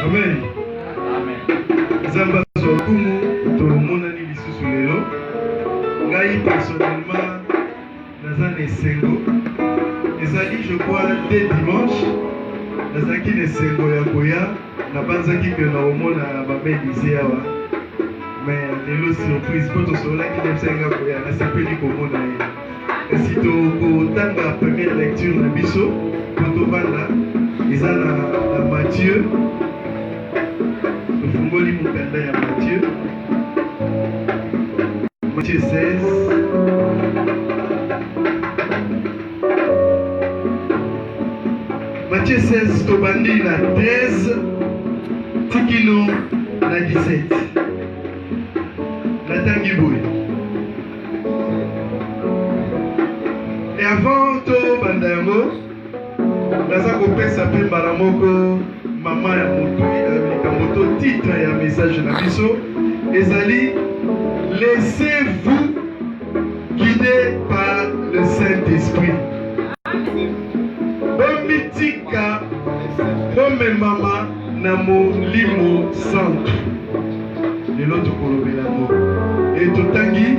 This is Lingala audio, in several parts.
Amen. Zamba Zokumu, tout le monde a dit sous l'élo. Ngai personnellement, dans un essengo. Et ça dit, je crois, dès dimanche, dans un qui essengo ya koya, n'a pas zaki que na omo na babé disait awa. Mais l'élo surprise, pour tout cela qui n'aime senga koya, na c'est petit comme on a. Et si tu as la première lecture na biso, pour tout vanda, ils ont la Matthieu. Le Fungoli Mukanda ya Matthieu. Matthieu 16. Matthieu 16, Tobandi na 13. Tikino na 17. La Tangiboui. Et avant Tobanda yango, naza kopesa pe balamoko maman ya moto ya moto titre ya message na biso ezali laissez-vous guider par le Saint-Esprit. Bomitika bomemama na molimo santo lelo tokolobela ngo. Et totangi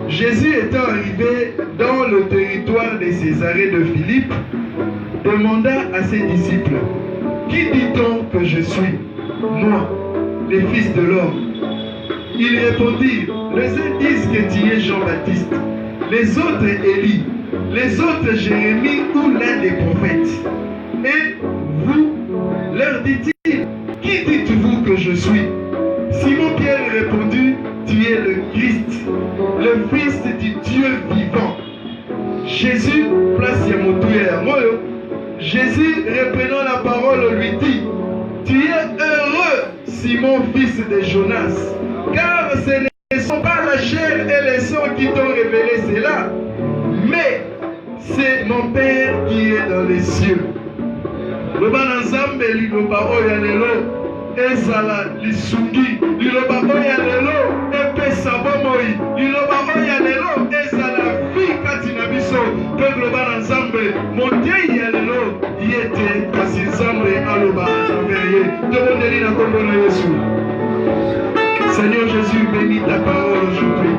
Jésus étant arrivé dans le territoire de Césarée de Philippe demanda à ses disciples, qui dit-on que je suis? Moi, les fils de l'homme. Ils répondirent, les uns disent que tu es Jean-Baptiste, les autres Élie, les autres Jérémie ou l'un des prophètes. Et vous, leur dit-il, qui dites-vous que je suis? Simon-Pierre répondit, tu es le Christ, le Fils du Dieu vivant. Jésus, place Yamotouya Moyo. Jésus, reprenant la parole, lui dit, tu es heureux, Simon, fils de Jonas, car ce ne sont pas la chair et le sang qui t'ont révélé cela, mais c'est mon Père qui est dans les cieux. Le bananzambe liloba oya lelo ezala lisungi liloba oya lelo epesa bomoi liloba oya lelo ezala vie kati na biso pe globa na nzambe motei ya lelo yete kasi nzambe aloba nzambe tobondeli na kombo na Yesu. Seigneur Jésus, bénis ta parole aujourd'hui,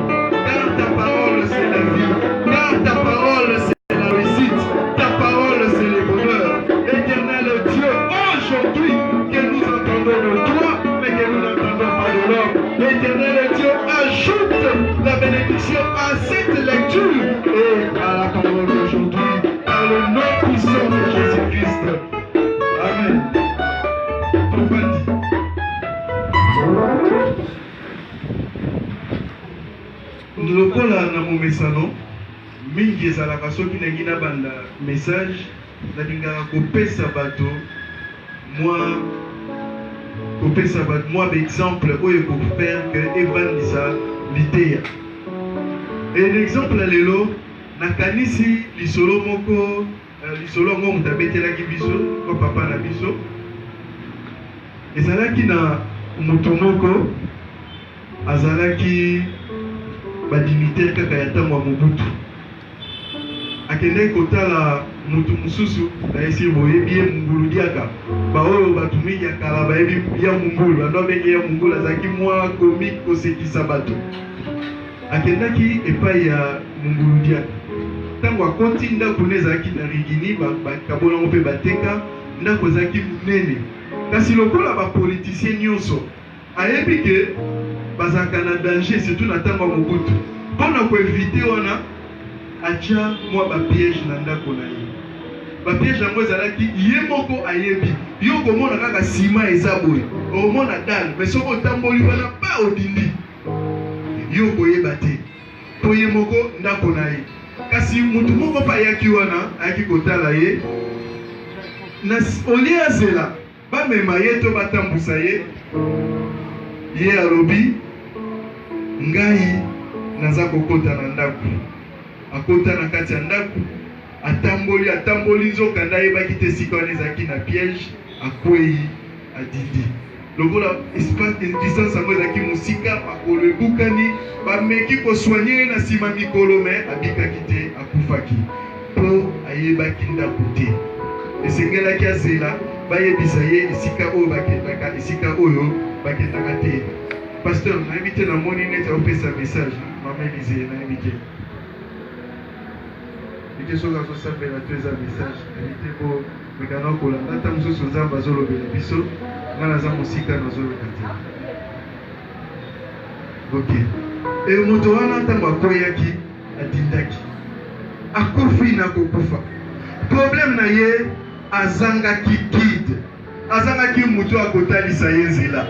car ta parole c'est la vie, car ta parole c'est la réussite, ta parole c'est le bonheur. Éternel Dieu, aujourd'hui que nous entendons de toi, mais que nous n'entendons pas de l'homme. Éternel Dieu, ajoute la bénédiction à cette lecture et à la parole d'aujourd'hui, par le nom puissant de Jésus-Christ. Amen. lokola na momesano mingi ezalaka soki nangi na banda message nalingaka kopesa bato mwa exemple oyo ekofere ke evandisa liteya. Et l'exemple lelo nakanisi lisolo moko lisolo ngo mutu abetelaki biso ko papa na biso ezalaki na mutu moko azalaki badimitaire kaka ya ntango ya Mobutu akendeki kotala mutu mosusu nayesi boyebi ye mungulu diaka baoyo bato mingi ya kala bayebi ya mungulu bando abenge ya mungulu azalaki mwa komiki kosekisa bato akendaki epai ya mungulu diaka ntango akoti ndako ne ezalaki na rigini bakabonango mpe bateka ndako ezalaki monene kasi lokola bapolitisien nyonso ayebi ke bazalaka na danger surtout na ntango ya Mobutu mpona koevite wana atia mwa bapiège na ndako na ye. Bapiège yango ezalaki ye moko ayebi yo komona kaka nsima eza boye okomona dale mais soki otamboli wana pa odindi yo koyeba te po ye moko ndako na ye. Kasi mutu moko mpe ayaki wana ayaki kotala ye olie azela bamema ye to batambusa ye ye alobi ngai naza kokota na ndako akota na kati ya ndako atamboli nzoka nda yebaki te sika wana ezalaki na piège akwei adidi lokola distance yango ezalaki mosika makolo ebukani bameki kosoigne ye na nsima mikolo me abikaki te akufaki mpo ayebaki ndako te. esengelaki azela bayebisa ye esika oyo bakendaka esika oyo bakendaka te. Pasteur nayebi te namoni neti aopesa message mama Elize nayebi te ike soki azosambela to eza message nayebi te po mekana kolanda ata mosusu nzambe azolobela biso nga naza mosika nazoloka te. Ok, e moto wana ntango akoyaki atindaki akufi na kokufa. Problème na ye azangaki guide, azangaki moto akotalisa ye nzela.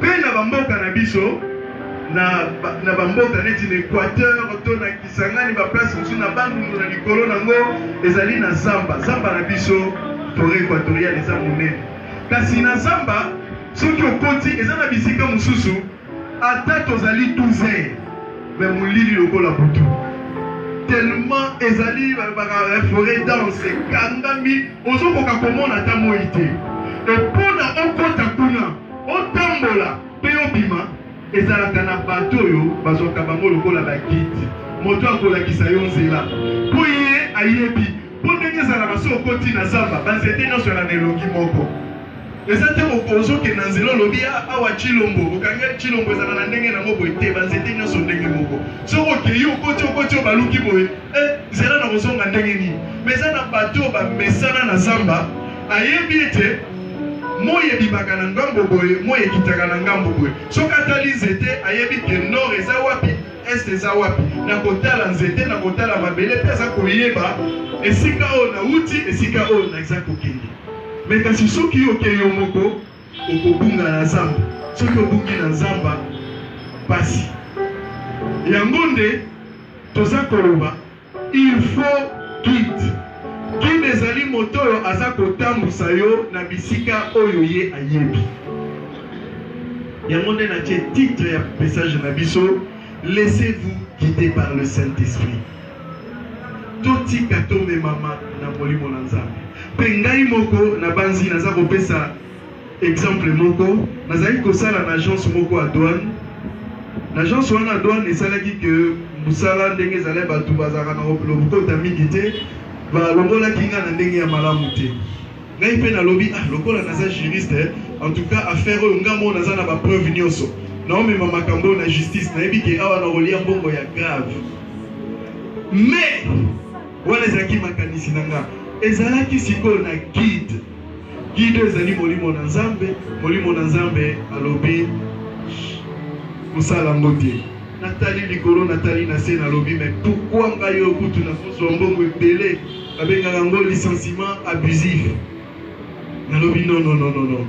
Pe na bamboka na biso na bamboka neti na Équateur to na Kisangani ba place mosusu na bandundu na likolo nango ezali na zamba na biso forêt équatoriale eza monene. Kasi na zamba soki okoti eza na bisika mosusu ata tozali 12 heures me molili lokola butu tellement ezali forêt dense kangami ozokoka komona ata moi te. Epona okota kuna otambola pe obima ezalaka na bato oyo bazwaka bango lokola bagide moto akolakisa yo nzela po ye ayebi po ndenge ezalaka so okoti na zamba banzete nyonso na elongi moko. Eza te okozoke na nzela olobi awa Chilombo okanga Chilombo ezala na ndenge nango boye te banzete nyonso ndenge moko. Soko okei okoti baluki boye nzela na kozonga ndenge nini. Mais eza na bato bamesana na zamba ayebi ete moi ebimaka na ngambo boye moi ekitaka na ngambo boye. Soki atali nzete ayebi ke nord eza wapi est eza wapi na kotala nzete na kotala mabele mpe aza koyeba esika oyo nauti esika oyo naza kokende. Mais kasi soki okei yo moko okobunga na zamba soki obungi na zamba pasi yango nde toza koloba il faut guide. Guide ezali moto oyo aza kotambusa yo na bisika oyo ye ayebi. Yango nde natie titre ya message na biso laissez-vous guider par le Saint-Esprit. Totika tomemama na molimo na Nzambe. Pe ngai moko na banzi naza kopesa exemple moko nazali kosala na agence moko à douane. Na agence wana à douane esalaki ke musala ndenge ezali bato bazalaka na lobokota mingi te balongolaki nga na ndenge ya malamu te. Ngai mpe nalobi lokola naza juriste en tout cas affaire oyo nga mo naza na bapreuve nyonso naomema makambo na justice nayebi ke awa na kolia mbongo ya grave. Mais wana ezalaki makanisi na nga ezalaki sikoyo na guide. Guide ezali molimo na Nzambe alobi kosala ngo te. Natali likolo natali na se nalobi mais pourquoi ngai oyo kutu na kozwa mbongo ebele babengaka ngo licenciement abusif. Nalobi non.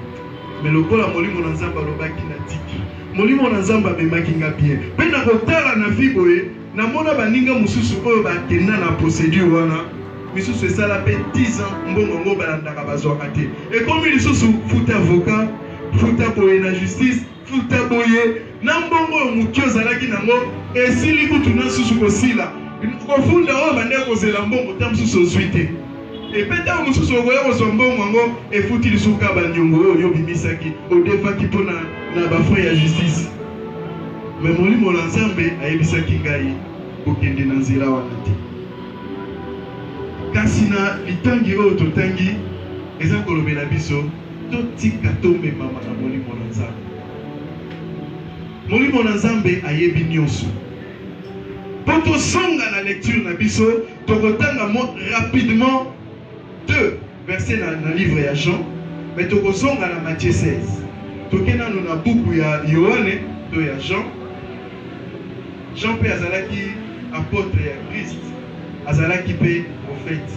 Mais lokola molimo na Nzambe alobaki na tiki molimo na Nzambe amemaki nga bien mpe na kotala na vie boye namona baninga mosusu oyo bakenda na procédure wana misusu esala mpe 10 ans mbongo ngo balandaka bazwaka te ekomi lisusu futa avocat futa boye na justice futa boye na mbongo oyo moki ozalaki nango esili kutu na susu kosila kofunda oyo bande kozela mbongo ta mosusu ozwi te epe ntango mosusu okoya kozwa mbongo yango efuti lisusu ka baniongo oyo yobimisaki odefaki mpo na bafrai ya justice. Mais molimo na Nzambe ayebisaki ngai kokende na nzela wana te. Kasi na litangi oyo totangi eza kolobela biso totika tomemama na molimo na Nzambe. Molimo na Nzambe ayebi nyonso. Po tosonga na lecture na biso tokotanga rapidement 2 versets na livre ya Jean mais tokosonga na Matthieu 16. Tokena no na buku ya Yohane to ya Jean pe azalaki apôtre ya Christ azalaki pe prophète.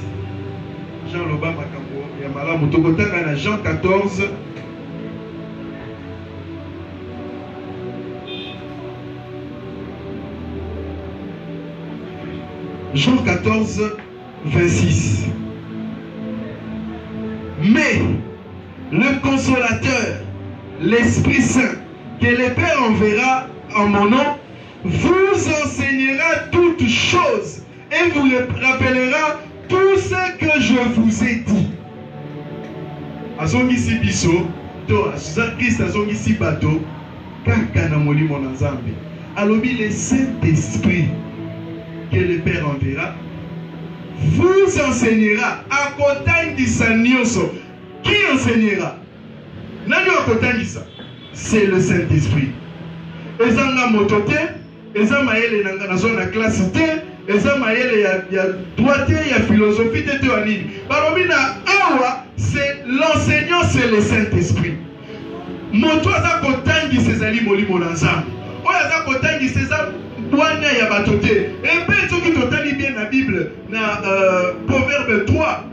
Jean loba makambo ya malamu tokotanga na Jean 14 Jean 14 26. Mais le consolateur, l'Esprit Saint, que le Père enverra en mon nom, vous enseignera toutes choses et vous rappellera tout ce que je vous ai dit. Azongisi biso, to Christ azongisi bato, kaka na molimo na Nzambe. Alobi le Saint-Esprit que le Père enverra vous enseignera. Akotangisa nyonso. Qui enseignera? Nani akotangisa? C'est le Saint-Esprit. Ezanga motote, eza maele na zone na classe te, eza maele ya droite, ya philosophie te to anini. Balobi na awa, c'est l'enseignant, c'est le Saint-Esprit. Moto aza kotangisa ezali molimo na Nzambe. Oyo aza kotangisa eza bwanya ya batote. Et puis soki totali bien na Bible na Proverbe 3,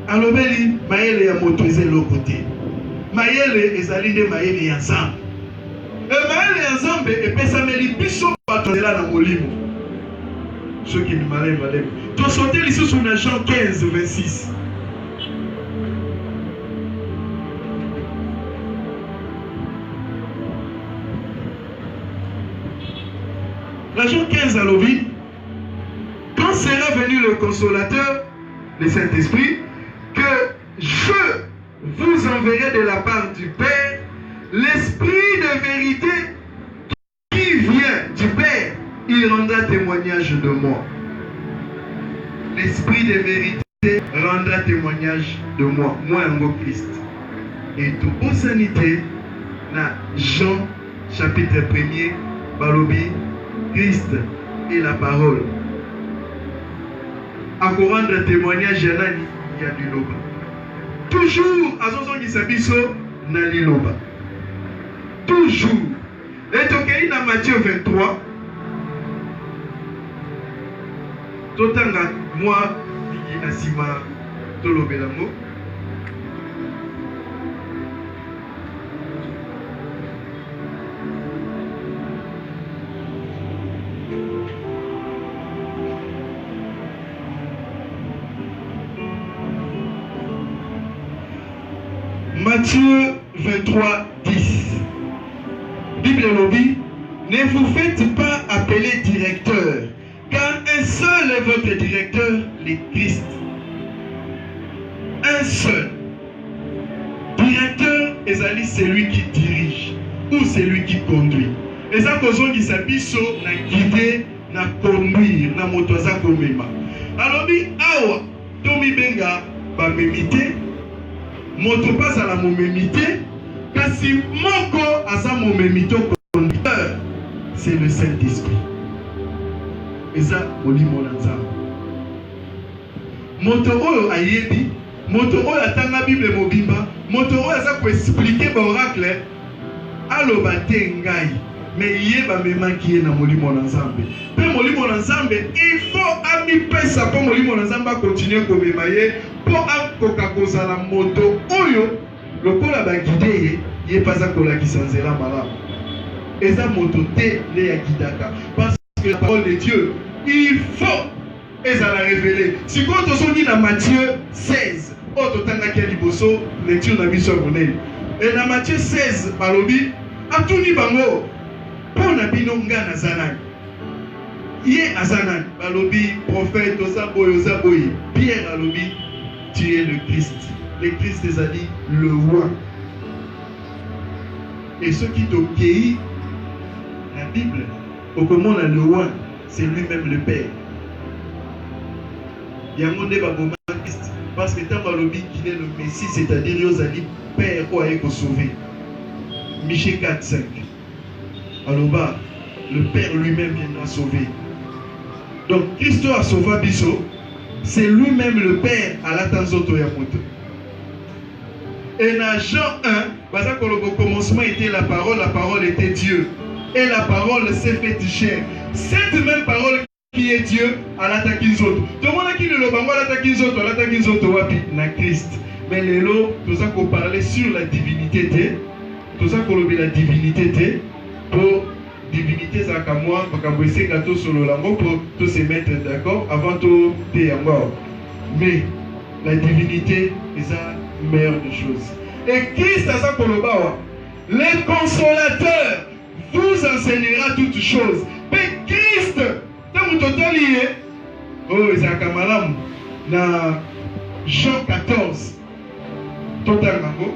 alobeli maele ya moto ezelo côté. Maele ezali nde maele ya Nzambe. Maele ya Nzambe epesameli biso bato ezela na molimo. Soki ni malem malem. To sauter lisusu na Jean 15 26. La Jean 15 à l'obit, quand sera venu le consolateur, le Saint-Esprit, que je vous enverrai de la part du Père, l'Esprit de vérité qui vient du Père, il rendra témoignage de moi. L'Esprit de vérité rendra témoignage de moi, moi en Christ. Et tout pour sanité, dans Jean chapitre 1er, Balobi, Christ est la parole. À rendre témoignage, il y a du loba. Toujours, à son qui s'abisso, na liloba. Toujours. Et donc, il y a Matthieu 23. Totanga, moi, Digi Asima, Tolobelango. Matthieu 23, 10. Bible lobby, ne vous faites pas appeler directeur, car un seul est votre directeur, le Christ. Un seul. Directeur, ezali celui qui dirige, ou celui qui conduit. Et ça, cause qui s'abisso, na guider, na conduire, na motoza komema. Alors, awa, Tomi Benga, ba memite, moto passe à la momemité, kasi moko aza momemito conducteur, c'est le Saint-Esprit. Et ça, molimo na Nzambe. Moto oyo ayebi, moto oyo atanga Bible mobimba, moto oyo aza ko expliquer ba oracle, aloba te ngai, mais yeba memaki ye na molimo na Nzambe. Pe molimo na Nzambe, il faut ami pesa po molimo na Nzambe continuer ko mema ye. Pour akoka kozala moto oyo lokola bagide ye paza kolakisa nzela malamu. Eza moto te le ya gidaka. Parce que la parole de Dieu, il faut ezala révélée. Si quand on dit dans Matthieu 16, ototangaki ya liboso lecture na biso monene. Et dans Matthieu 16 balobi atuni bango pona bino nga nazanani. Ye azanani balobi prophète ozaboyi Pierre alobi tu es le Christ. Le Christ les a dit le roi. Et ceux qui t'obéissent, la Bible, au comment le roi, c'est lui-même le Père. Il y a un monde de Christ. Parce que tant qu'il est le Messie, c'est-à-dire il a dit Père, quoi est sauvé. Michée 4, 5. Alors bas, le Père lui-même viendra sauver. Donc Christ a sauvé Bisso. C'est lui-même le Père à l'attenzoto yamoto. Et dans Jean 1, au commencement était la parole était Dieu. Et la parole s'est faite chair. Cette même parole qui est Dieu à l'attaquinzoto. Tout le monde qui le lobango à l'attaquinzoto wapi na Christ. Mais les lots, tout ça qu'on parlait sur la divinité, tout ça qu'on la divinité, pour divinité zakamwa bakabwese gato solo lango pour tous se mettre d'accord avant tout te yango. Mais la divinité est la meilleure des choses. Et Christ a ça pour le bas. Le consolateur vous enseignera toutes choses. Mais Christ, dans mon total lié, oh zakamalam na Jean 14 total nango.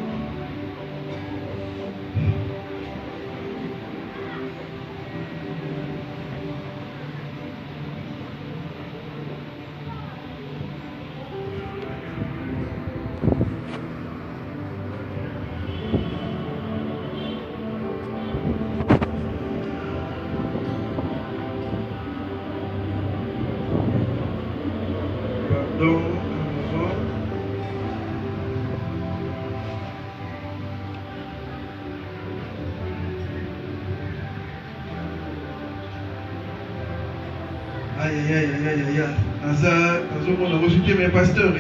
Mais pasteur,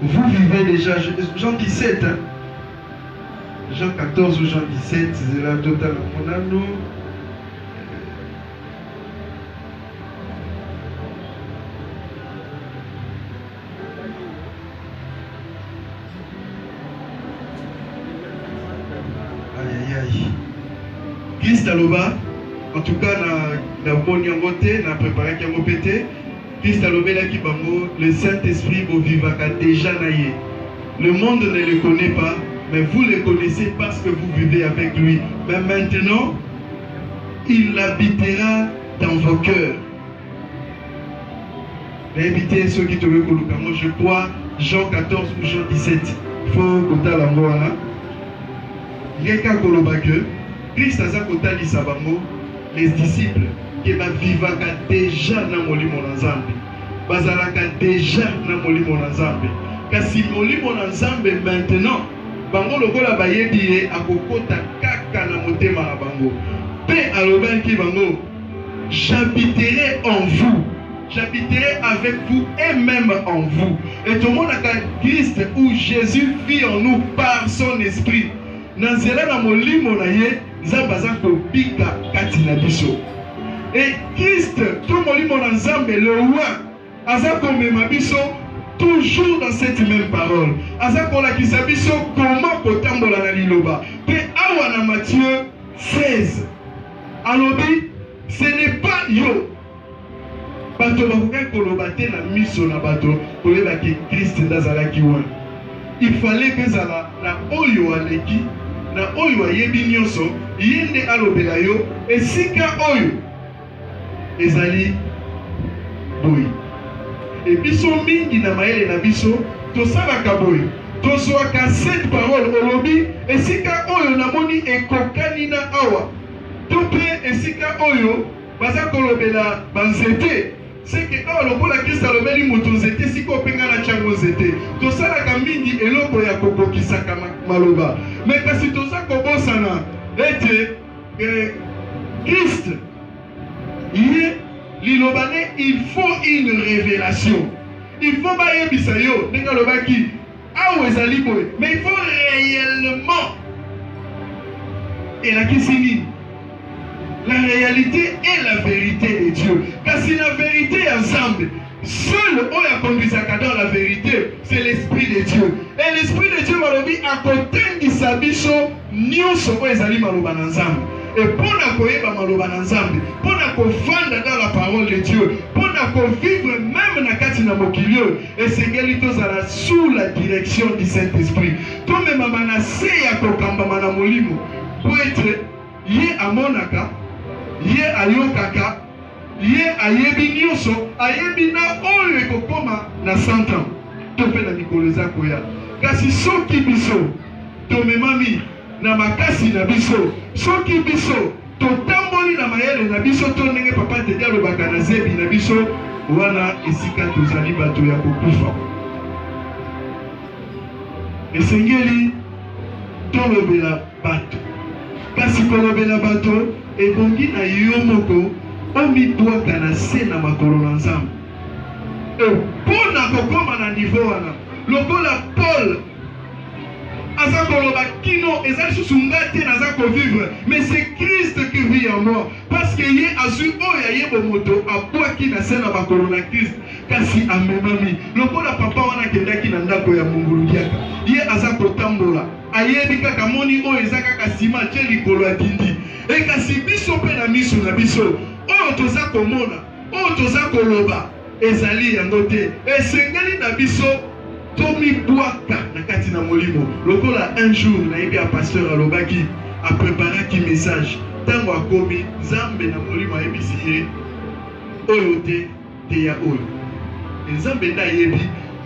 vous vivez déjà, Jean 17, hein? Jean 14 ou Jean 17, c'est la totale. On a nous. Christ aloba, en tout cas, na bon yangote, na préparé yango pété. Christ aloba là qui bango, le Saint-Esprit vous vivaka déjà naïe. Le monde ne le connaît pas, mais vous le connaissez parce que vous vivez avec lui. Mais maintenant, il habitera dans vos cœurs. Invitez ceux qui te veulent colocar. Moi, je crois Jean 14 ou Jean 17. Il faut que tu aies la voix là. Il y a qu'à colobaque. Christ a dit sabango, les disciples qui va vivre déjà dans molimo nzambe. Bazalaka déjà dans molimo nzambe. Kasi molimo nzambe maintenant, bango lokola bayebi akokota kaka na motema na bango. Pe alobaki bango, j'habiterai en vous. J'habiterai avec vous et même en vous. Et tout le monde a Christ où Jésus vit en nous par son esprit. Nanzela na molimo na ye zabaza ko bika katina biso. Et Christ tout molimo na nzambe le roi azako mema biso toujours dans cette même parole. Azako la kisabiso comment kotambola na liloba. Pe awa na Matthieu 16. Alobi ce n'est pas yo. Bato bakoka kolobate na miso na bato koleba ke Christ ndazalaki wana. Il fallait que zala na oyo aleki na oyo ayebi nyonso yende alobela yo esika oyo ezali boy. Et biso mingi na mayele na biso tosalaka boy. Tozwaka cette parole olobi esika oyo namoni ekokani na awa. Tope esika oyo baza kolobela banzete. C'est que quand le la Christ a levé l'imotosité, si qu'on peut gagner la changosité, tout ça la camindi et l'eau pour Yakoko qui s'accama maloba. Mais quand si tout ça qu'on bosse en Christ, il faut une révélation. Il faut pas y bisayo, n'est-ce pas qui ah où est boy, mais il faut réellement. Et la qui signe. La réalité et la vérité de Dieu. Car si la vérité est ensemble, seul on a conduit ça dans la vérité, c'est l'Esprit de Dieu. Et l'Esprit de Dieu va le dire à côté de sa bicho, nous sommes les alliés ensemble. Et pour nous vivre ensemble, pour nous vivre dans la parole de Dieu, pour nous vivre même dans la Katina Mokilio, et c'est que sous la direction du Saint-Esprit. Comme maman a essayé à Kokamba Manamolimo, pour être yé à Monaka. Ye ayokaka ye ayebi nyonso ayebi na oyo ekokoma na 100 ans tope na mikolo eza koya kasi soki biso tomemami na makasi na biso soki biso totamboli na mayele na biso to ndenge papa te alobaka na zebi na biso wana esika tozali bato ya kokufa esengeli tolobela bato kasi kolobela bato ebongi na yo moko omibwaka na se na makolo na nzambe mpona kokoma na niveau wana lokola Paul aza koloba kino eza lisusu nga te naza kovivre mais c'est Christ qui vit en moi parce que ye azwi oyo ayebo moto abwaki na se na makolo na Christ kasi amemami lokola papa wana akendaki na ndako ya mongululiaka ye aza kotambola ayebi kaka moni oyo eza kaka nsima tie likolo ya dindi e kasi biso mpe na miso na biso oyo toza komona oyo toza koloba ezali yango te esengeli na biso tomibwaka na kati na molimo lokola un jour nayebi ya pasteur alobaki apreparaki message ntango akomi nzambe na molimo ayebisi ye oyo te te ya oyo nzambe nde ayebi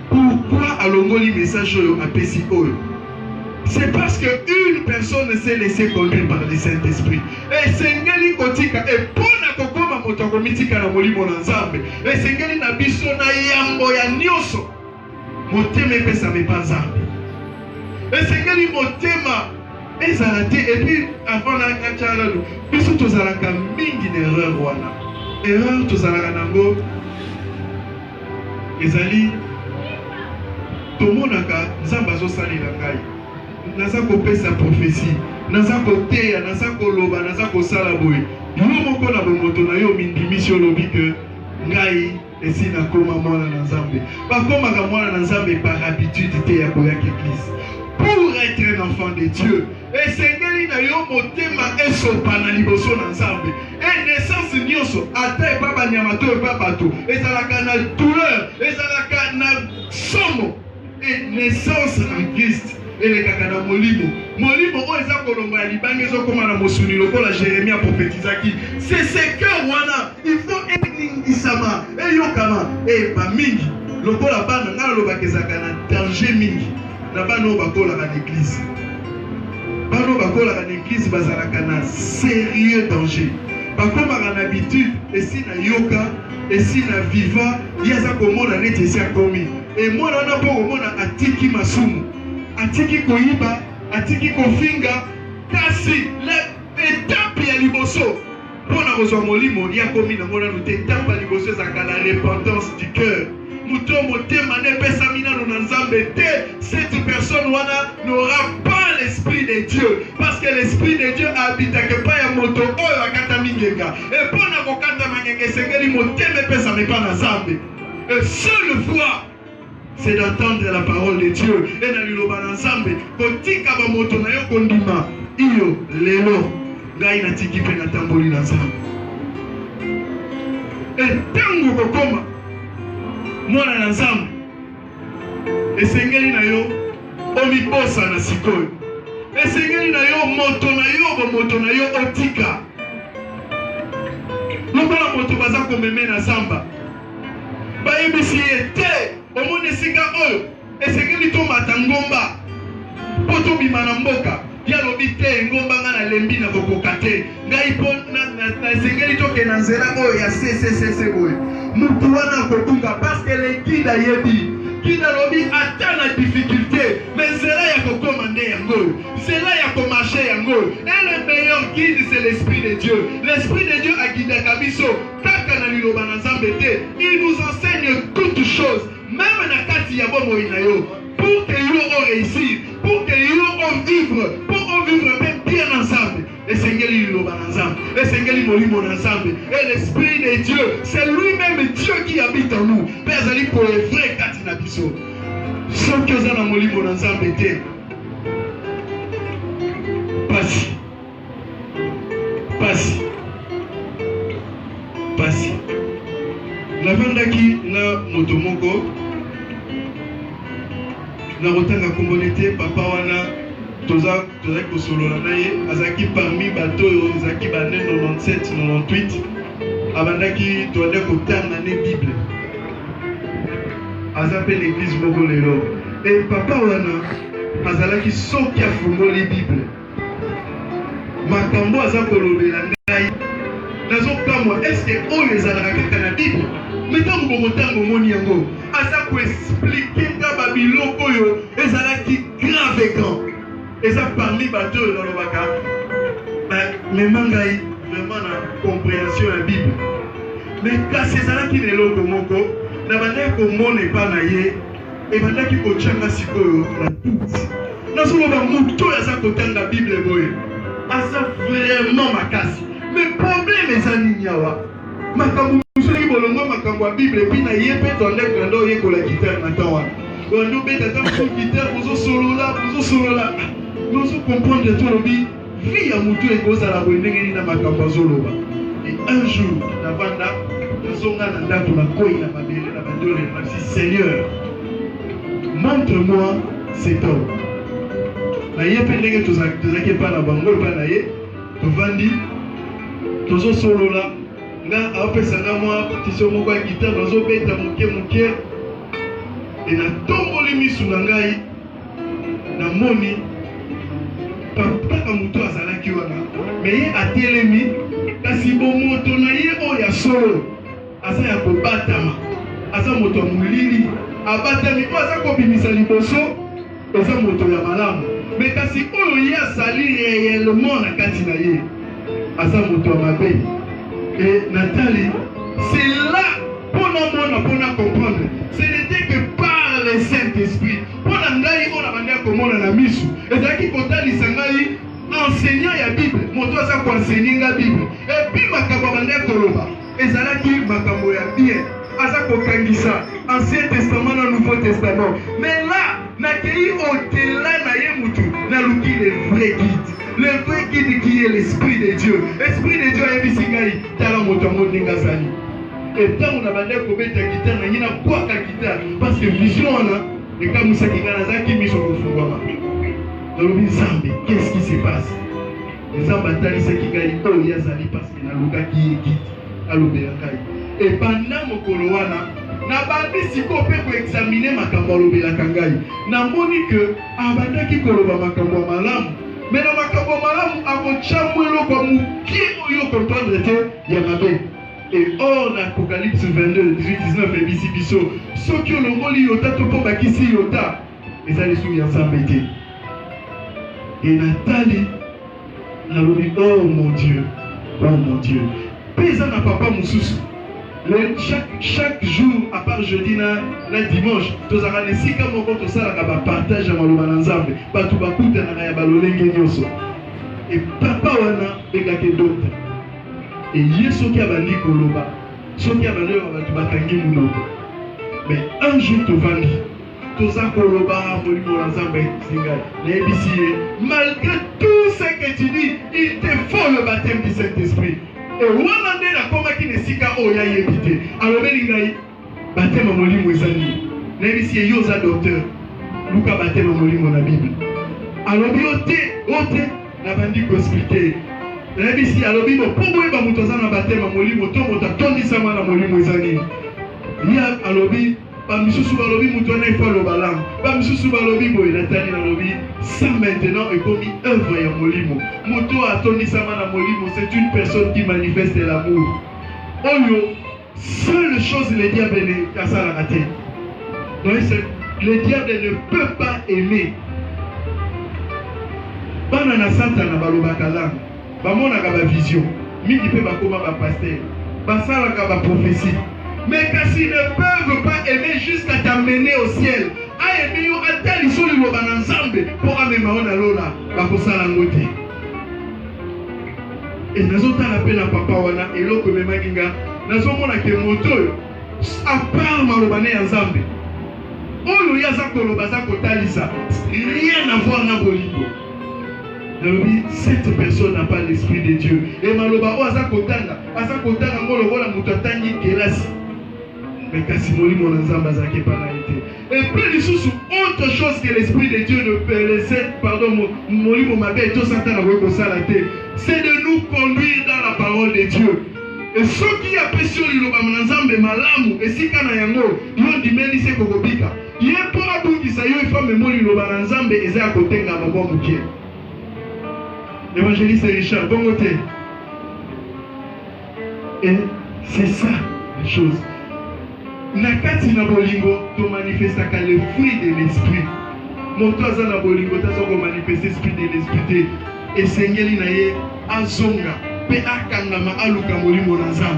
pourquoi alongoli message oyo apesi oyo. C'est parce qu'une personne s'est laissée conduire par le Saint-Esprit. Et Sengeli Kotika et Pona Kokoma Motokomitika na Molimo Nzambe. Et Sengeli na biso na yambo ya nyoso. Motema pesa me pas Nzambe. Et Sengeli motema ezalate et puis avant la kachala biso tozalaka mingi n'erreur wana. erreur tozalaka nango ezali tomonaka nzambe azosalela ngai naza kopesa prophétie naza koteya naza koloba naza kosala boye yo moko na bomoto na yo mindimisi olobi ke ngai esi nakoma mwana na nzambe bakomaka mwana na nzambe par habitude te ya koyaka église pour être un enfant de Dieu esengeli na yo motema esopa na liboso na nzambe naissance nyonso ata epa banyama to epa bato ezalaka na douleur ezalaka na somo naissance en Christ elekaka na molimo oyo eza kolongo ya libanga ezokoma na mosuni lokola Jérémie aprophétisaki c'est ce que wana il faut eningisama eyokama bamingi lokola bana nga nalobaka ezalaka na danger mingi na bana oyo bakolaka na église bana oyo bakolaka na église bazalaka na sérieux danger bakomaka na habitude esi na yoka esi na viva ye aza komona neti esi akomi mwana wana mpo komona atiki masumu atiki koyiba atiki kofinga kasi etape ya liboso mpona kozwa molimo ya komi na mona te etape ya liboso ezalaka la repentance du cœur moto motema nepesami nano na nzambe te cette personne wana n'aura pas l'esprit de Dieu parce que l'esprit de Dieu habitaka epai ya moto oyo akatami ngenga mpona kokatama ngenga esengeli motema epesami epai na nzambe seule foi c'est d'entendre la parole de Dieu et na liloba na nzambe kotika ba moto na yo kondima iyo lelo ngai natiki pe na tamboli na nzambe tango kokoma mwana na nzambe esengeli na yo omiposa na sikoyo esengeli na yo moto na yo otika lokola moto baza komeme na zamba bayebisi ye te omoni esika oyo esengeli tomata ngomba mpo tobima na mboka yalobi te ngomba nga nalembi na kokoka te ngai mpo esengeli toke na nzela oyo ya ccc boye mutu wana akotunga parceke lekida yebi kida lobi ata na difficulté mais nzela ya kokoma nde yango nzela ya komarche yango et le meilleur guide c'est l'esprit de Dieu agidaka biso kaka na liloba na nzambe te il nous enseigne toutes choses même na kati ya bomoi na yo pour que yo o réussir pour que yo o vivre bien ensemble esengeli liloba na nzambe esengeli molimo na nzambe et l'esprit de Dieu c'est lui-même Dieu qui habite en nous mpe azali koevre kati na biso soki oza na molimo na nzambe te pasi navandaki na moto moko na kotanga kombone te papa wana tozali kosolola na ye azalaki parmi bato oyo ezalaki bane 97-98 abandaki toande kotanga ne bible aza mpe l'église moko lelo e papa wana azalaki soki afungoli bible makambo aza kolobela ngai nazokamwa eske oyo ezalaka kaka na bible me ntango bokotanga omoni yango aza koexplike nga babiloko oyo ezalaki grave grand eza parmi bato oyo nalobaka mema ngai vraiment na compréhension ya bible mais kasi ezalaki na eloko moko na bandaki komona epa na ye ebandaki kotyanga sikoyo na tuti nazoloba moto oyo aza kotanga bible boye aza vraiment makasi mais problème eza nini awa makambo mosuki bolongo makambo ya bible epi na ye mpe tondeka ndo oyekola guitare na temps wana ondo beta ta mosu guitare bozosolola nozo comprendre to lobi vie ya motu ekozala boye ndenge nini na makambo azoloba et un jour navanda nazonga na ndako nakoyi na mabele na bandole nasi Seigneur montre-moi cet homme na ye mpe ndenge tozalaki epa na bango epa na ye tovandi tozosolola nga aopesanga mwa partition moko ya guitare nazobeta moke e natomboli misu na ngai namoni kaka moto azalaki wana me ye atelemi kasi bomoto na ye oyo ya solo aza ya kobatama aza moto ya molili abatami po aza kobimisa liboso eza moto ya malamu me kasi oyo ye azali réellement na kati na ye aza moto ya mabe e natali C'est là, pour nous comprendre. Ce n'était que par le Saint-Esprit. Pour nous, on a demandé comment on a mis sous. Et c'est qui compte l'Isangaï, enseignant la Bible. Mon toit, ça pour enseigner la Bible. Et puis, ma cabane Koloba. Et ça là qui m'a camoya bien. Asa kokangisa. Ancien Testament, le Nouveau Testament. Mais là, n'accueilli au-delà nayemutu, n'a l'outil le vrai guide. Le vrai guide qui est l'Esprit de Dieu. L'Esprit de Dieu est bisingaï. Tala motomo ningasani. Et tant on a bandé pour mettre la guitare, il y a quoi la guitare? Parce que vision là, et comme ça qui gagne ça qui mise au fond. Dans le Zambi, qu'est-ce qui se passe? Les Zambatali c'est qui gagne oh yazali parce que na luka qui est guide à l'obélakai. Et pendant mon koloana, na bandi siko pe ko examiner makambo l'obélakangai. Na moni que abanda ki koloba makambo malamu. Mais na makambo malamu akochambwelo kwa muki oyo comprendre te ya mabe. Et or, l'Apocalypse 22, 18, 19, et ici, biso, ceux qui ont le mot yota, tout pour bakisi yota, et ça les souillent ensemble. Et Nathalie, la lobby, oh mon Dieu, paysan n'a papa moussous. Chaque jour, à part jeudi, le dimanche, tous les gens qui ont ça, ils partagent ma lobananzambe, pas tout bakuta na yabalolenge nyoso. Et papa wana, begake d'autres. Et Yesu qui a bandi koloba, ceux qui a bandi batangi munoko. Mais un jour tu vandi, tu as koloba molimo l'ensemble singal. Malgré tout ce que tu dis, il te faut le baptême du Saint-Esprit. Et wanande la koma qui ne sika oya yebite. Alors belingai baptême molimo ezali. Nebisi yoza docteur. Luka baptême molimo na Bible. Alors ote na bandi ko expliquer. Nabisi alobi mo pombo eba mutoza na batema molimo to mota tondisa mwana molimo ezani ya alobi ba misusu balobi muto na ifalo balam ba misusu balobi boye natali na lobi ça maintenant est comme œuvre ya molimo muto atondisa mwana molimo c'est une personne qui manifeste l'amour oyo seule chose le diable ne kasala raté donc le diable ne peut pas aimer bana na satana balobaka langue bamonaka ba vision mingi pe bakoma ba pasteur basalaka ba prophétie mais kasi ne peuvent pas aimer jusqu'à t'amener au ciel a aimer yo atali soli lo bananzambe pour amema ona lola bakosala ngote et nazotala pe na papa wana eloko memaki nga nazomona ke moto à part malobane ya nzambe oyo yaza koloba za kotalisa rien à voir na bolingo. Cette personne n'a pas l'esprit de Dieu. Et maloba o azakotanga ngolobola muto atangi kelasi. Mais kasimoli mon nzamba zake pas été. Et puis sous autre chose que l'esprit de Dieu ne peut laisser, pardon, molimo mabe to santana ko salate, c'est de nous conduire dans la parole de Dieu. Et ceux qui appellent sur liloba nzambe malamu esika na yango yo dimeli se kokobika. Ye po abungisa yo ifa memoli liloba nzambe eza kotenga mabo mukie. L'évangéliste Richard, bon côté. Et c'est ça la chose. Nakati na bolingo, tu manifestes le fruit de l'esprit. Motoza na bolingo, tu as manifesté l'esprit de l'esprit. Et Seigneur Inaye, azonga, pe akangama aluka molimo nazam.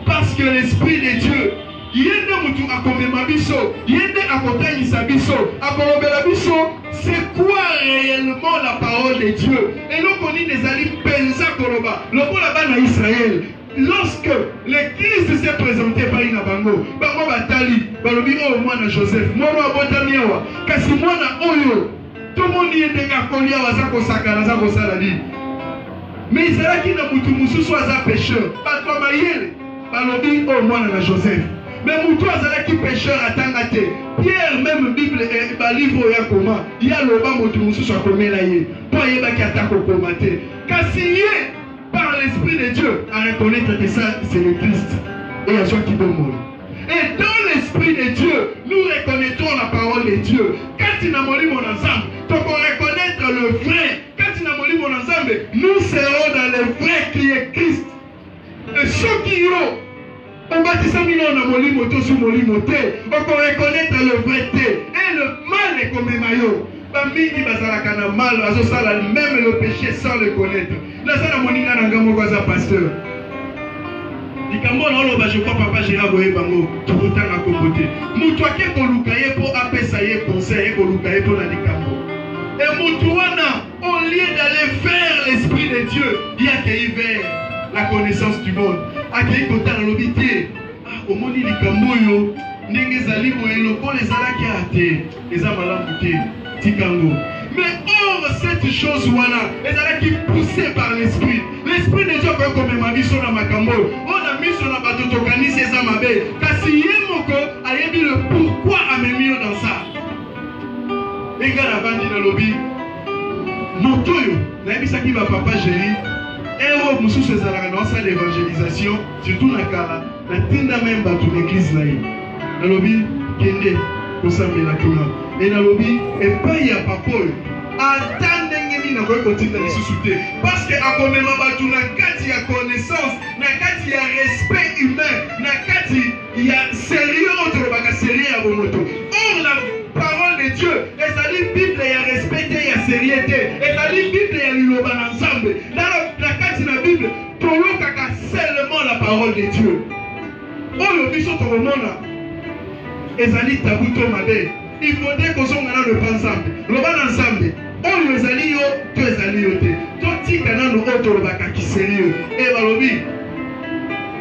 Parce que l'esprit de Dieu, yende mutu akomema biso, yende akotangisa biso, akolobela biso, c'est quoi réellement la parole de Dieu? Et l'okoni des alim penza koloba, loko là-bas na Israël. Lorsque le Christ s'est présenté par Inabango, bango batali, balobi oh mwana Joseph, mwana abotami awa, kasi mwana oyo, tout le monde yende kakolia wazako sakana zako saladi. Mais Israël qui na mutu mususu aza pécheur, bato mayele, balobi oh mwana na Joseph. Mais Moutou Azalaki pécheur à Tangate. Pierre, même Bible et livre ya comment. Il y a le bas Moutou soit comme là. Pour y avoir qui attaque au commenté. Cassillé par l'Esprit de Dieu à reconnaître que ça, c'est le Christ. Et à ceux qui vont mourir. Et dans l'Esprit de Dieu, nous reconnaîtrons la parole de Dieu. Quand tu n'as moli mon ensemble, tu peux reconnaître le vrai. Quand tu n'as moli mon ensemble, nous serons dans le vrai qui est Christ. Et ceux qui ont on bâtit ça million na molimo to su molimo te on peut reconnaître le vrai te et le mal est comme maillot ba mingi bazalaka na mal azo sala même le péché sans le connaître na ça na moninga na ngambo kwa za pasteur likambo na oloba je crois papa Gérard boye bango tokotanga kokote mutu ake koluka ye po apesa ye conseil ye koluka ye po na likambo et mutu wana au lieu d'aller vers l'esprit de Dieu il a accueilli vers la connaissance du monde accueilli kotana lobi te omoni likambo yo ndenge ezali boye lokola ezalaki ate eza malamu te tikango. Mais or cette chose wana ezalaki poussée par l'esprit de Dieu comme ma biso na makambo on a mis sur la bateau tokanisi eza mabe kasi ye moko ayebi le pourquoi amemi yo dans ça enga na bandi na lobi moto yo nayebisaki ba papa Géry ero mosusu ezalaka na osala l'évangélisation surtout na kala na tinda même bato l'église na ye nalobi kende kosambela kuna et nalobi epai ya papa oyo ata ndenge nini nakoki kotinda lisusu te parce que akomema bato na kati ya connaissance na kati ya respect humain na kati ya sérieux oyo tolobaka sérieux ya bomoto. Or la parole de Dieu ezali bible ya respect te ya sérieux te ezali bible ya liloba na nzambe na kati na bible toyokaka seulement la parole de Dieu oyo biso tokomona ezali tabu to mabe il faudrait kozonga na le panzambe loba na nzambe oyo ezali yo to ezali yo te totika nano oyo tolobaka kisérieux et balobi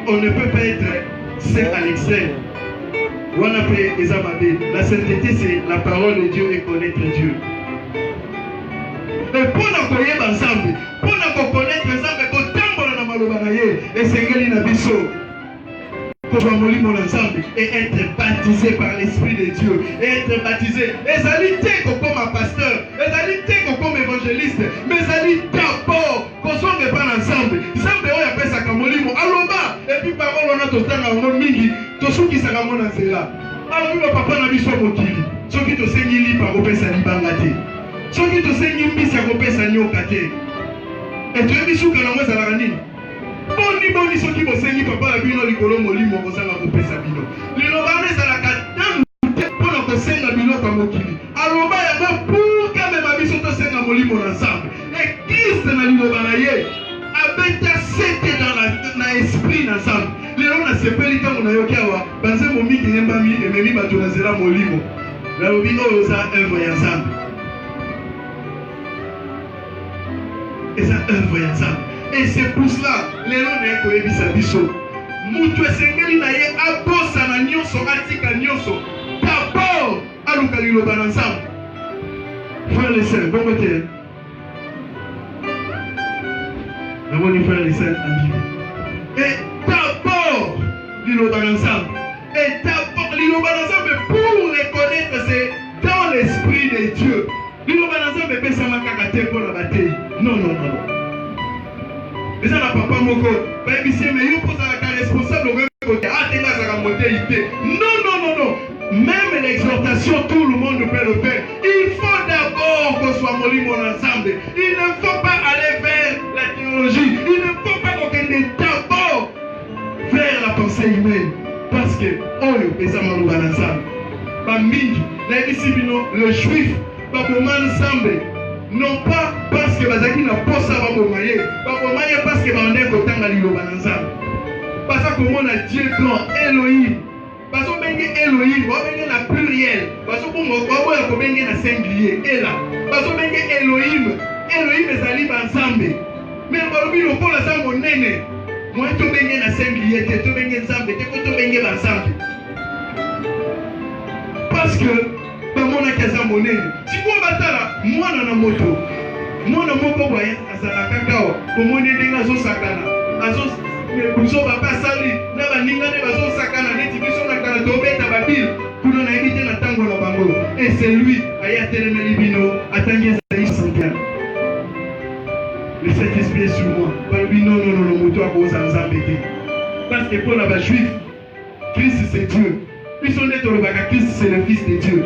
on ne peut pas être saint à l'extrême wana pe eza mabe. La sainteté c'est la parole de Dieu et connaître Dieu et mpona koyeba nzambe mpona kokonaître nzambe kotambola na maloba na ye esengeli na biso et être baptisé par l'Esprit de Dieu et être baptisé ezali te kokoma pasteur ezali te kokoma évangéliste mais ezali d'abord kozonga epa na nzambe nzambe oyo apesaka molimo aloba epuis parole wana totanga yango mingi tosukisaka ngo na nzela alobi bapapa na biso mokili soki tosengi lipa kopesa libanga te soki tosengi mbisi ya kopesa nyoka te etoyebi suka nango ezalaka nini boni soki bosengi papa na bino likolo molimo kozanga kopesa bino liloba wana ezalaka nanu te mpona kosenga biloko ya mokili aloba yango pour kamema biso tosenga molimo na nzambe e Kriste na liloba na ye abeta sete na esprit na nzambe lelo nasepeli ntango nayoki awa banzembo mingi yembami ememi bato na nzela molimo nalobi oyo eza œuvre ya nzambe eza œuvre ya nzambe. Et c'est pour cela, les gens ne connaissent pas biso. Mutu esengeli na ye abosa na nyonso atika nyonso. D'abord, alukali lo bananzam. Frère les sœurs, bon côté. D'abord les frères les sœurs et d'abord, l'ilo bananzam. Et d'abord, l'ilo bananzam pour les connaître, c'est dans l'esprit de Dieu. L'ilo bananzam est pesa makakate pour la bataille. Non. Mais ça n'a pas moko. Mais yo pose la responsable au même côté. Non. Même l'exhortation, tout le monde peut le faire. Il faut d'abord qu'on soit molimo ensemble. Il ne faut pas aller vers la théologie. Il ne faut pas qu'on aille d'abord vers la pensée humaine. Parce que, le juif va ensemble. Non pas parce que bazaki na posa ba bomaye parce que ba ndeko tanga liloba na nzambe parce que mon Dieu grand Elohim parce que bengi Elohim ba bengi na pluriel parce que bongo ba ya ko bengi na singulier ela parce que bengi Elohim ezali ba nzambe mais ba lobi lokola sa monene moi to bengi na singulier te to bengi nzambe te ko to bengi ba nzambe parce que bamona kaza monene sikuwa batala mwana na moto mwana moko boye azala kakao komoni ndenge azosakana buso papa sali na baninga ne bazosakana neti biso na kala tobeta babil kuna na ebite na tango na bango et c'est lui aya telemeli bino atangi ezali santiana le Saint-Esprit est sur moi balobi non moto akoza nzambe te parce que pour la juif Christ c'est Dieu biso nde tolobaka Christ c'est le fils de Dieu.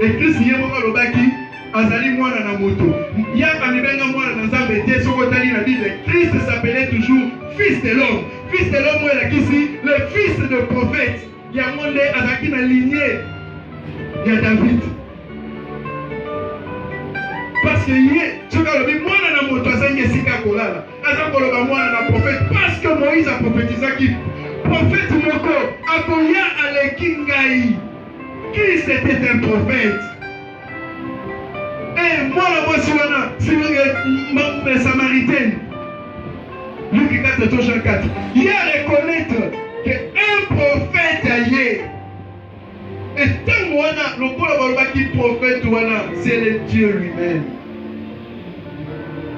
Et Christ y est moko lobaki azali mwana na moto yaka mibenga mwana na nzambe te soko tali na Bible Christ s'appelait toujours fils de l'homme est la kisi le fils de prophète ya monde azaki na lignée ya David parce que yé soka lobi mwana na moto azangi azangi esika kolala aza koloba mwana na prophète parce que Moïse a prophétisaki prophète moko akoya aleki ngai. Qui c'était un prophète? Et moi la voici wana c'est samaritaine. Luc 4 Jean 4. Il y a à reconnaître qu'un prophète aillé. Et tant wana le prophète wana c'est le Dieu lui-même.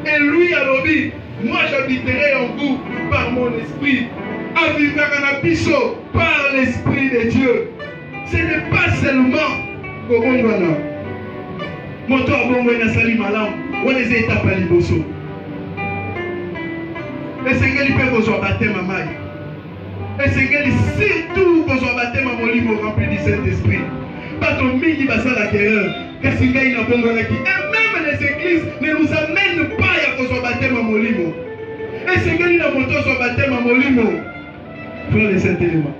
Et lui a dit, moi j'habiterai en vous par mon esprit. Avivakanapissot par l'esprit de Dieu. Ce n'est pas seulement Kobongwana. Moto abongwana sali malam. On les étapes à liboso. Et c'est qu'il peut qu'on soit baptême à maille. Et c'est qu'il surtout qu'on soit baptême à mon livre rempli du Saint-Esprit. Pas ton midi basa la guerre. Qu'est-ce qu'il y a une bongwana qui. Et même les églises ne nous amènent pas à qu'on soit baptême à mon livre. Et c'est qu'il a monté soit baptême à mon livre. Frère les Saint-Éléments.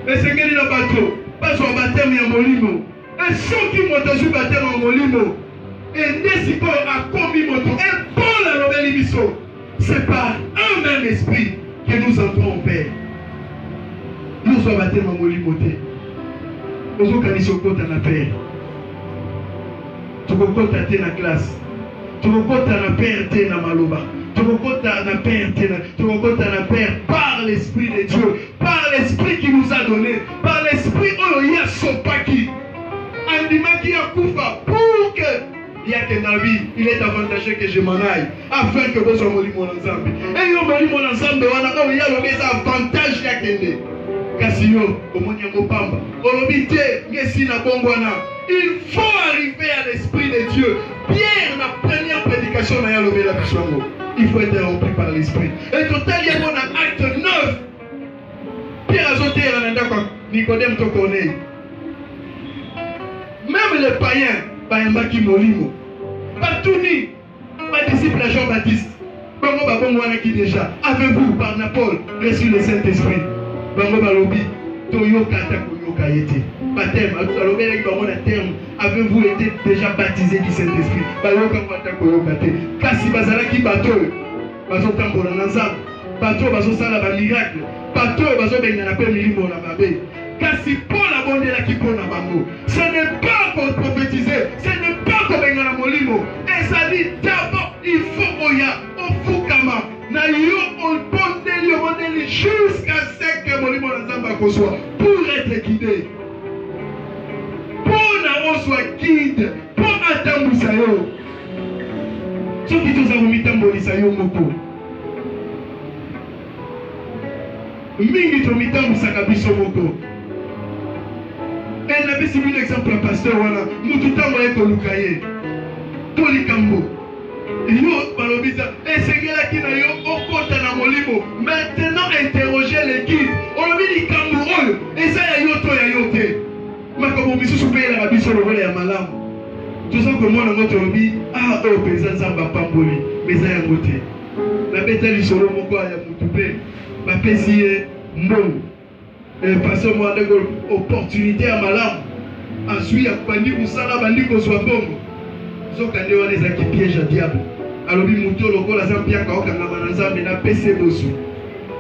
Et c'est qu'il a bateau. Pas son baptême à Molimo. Et ceux qui m'ont reçu baptême à Molimo. Et Nessiko a commis mon tour. Et Paul a nommé l'Ibiso. C'est par un même esprit que nous entrons au Père. Nous sommes baptême à Molimo. Nous sommes au côté de la Père. Tu peux côté la classe. Tu peux côté la Père dans Maloba. Tu peux côté la Père. Tu peux côté la Père par l'Esprit de Dieu. Par l'Esprit qui nous a donné. Par l'Esprit il y a Sopaki. Andimaki a Koufa pour que il y a que Nabi, il est avantageux que je m'en aille afin que vous soyez mon ensemble. Et vous soyez mon ensemble, il y a le avantage qui a kende. Kasio, Omonyango Pamba, Olobite, Ngesina Bongwana. Il faut arriver à l'Esprit de Dieu. Pierre, la première prédication, il faut être rempli par l'Esprit. Et total, il y a un acte 9. Pierre a sauté à Nicodème te connaît. Même les païens, Bayambaki Molimo, Batouni, ma disciple Jean-Baptiste, Bango Babongwana qui déjà, avez-vous par Napole reçu le Saint-Esprit? Bango Balobi, Toyoka Takoyoka Yete. Baptême, avez-vous été déjà baptisé du Saint-Esprit? Bayoka Takoyoka Te. Kasi Bazalaki Bato, Bazo Tambola Nazam, Bato Bazo Sala Miracle, Bato Bazo Bengana Pe Milimo la Babé. Kasi Paul a bondé la Kipona Bango. Ce n'est pas pour prophétiser, ce n'est pas pour Bengana Molimo. Et ça dit d'abord, il faut Oya, Ofukama, Nayo, on jusqu'à ce que Molimo Nazamba soit pour être guidé. Pour n'avoir soit guide, pour attendre Sayo. Ceux qui nous ont mis Tamboli Sayo Moko. Mingi to mitambu sakabiso moko. Et n'a pas suivi l'exemple à pasteur voilà. Mututambo eko lukaye. Toli kambo. Yo balobisa. Et c'est que qui na yo okota na molimo. Maintenant interroger les guides. On a mis kambo oyo. Et ça ya yoto ya yote. Makobo bisu soupé la biso le volet ya malamu. Tout ça que moi na moto lobi ah oh pesa nzamba pamboli. Mais ça ya moté. La bête solo moko ya mutupe. Ma pesi mbongo. Et parce que moi j'ai opportunité à malam. Ensuite à bandi kusala bandi ko soit bongo. Zokande wana ezaki piège à diable. Alobi muto lokola zambia ka okanga manazambe na pese bosu.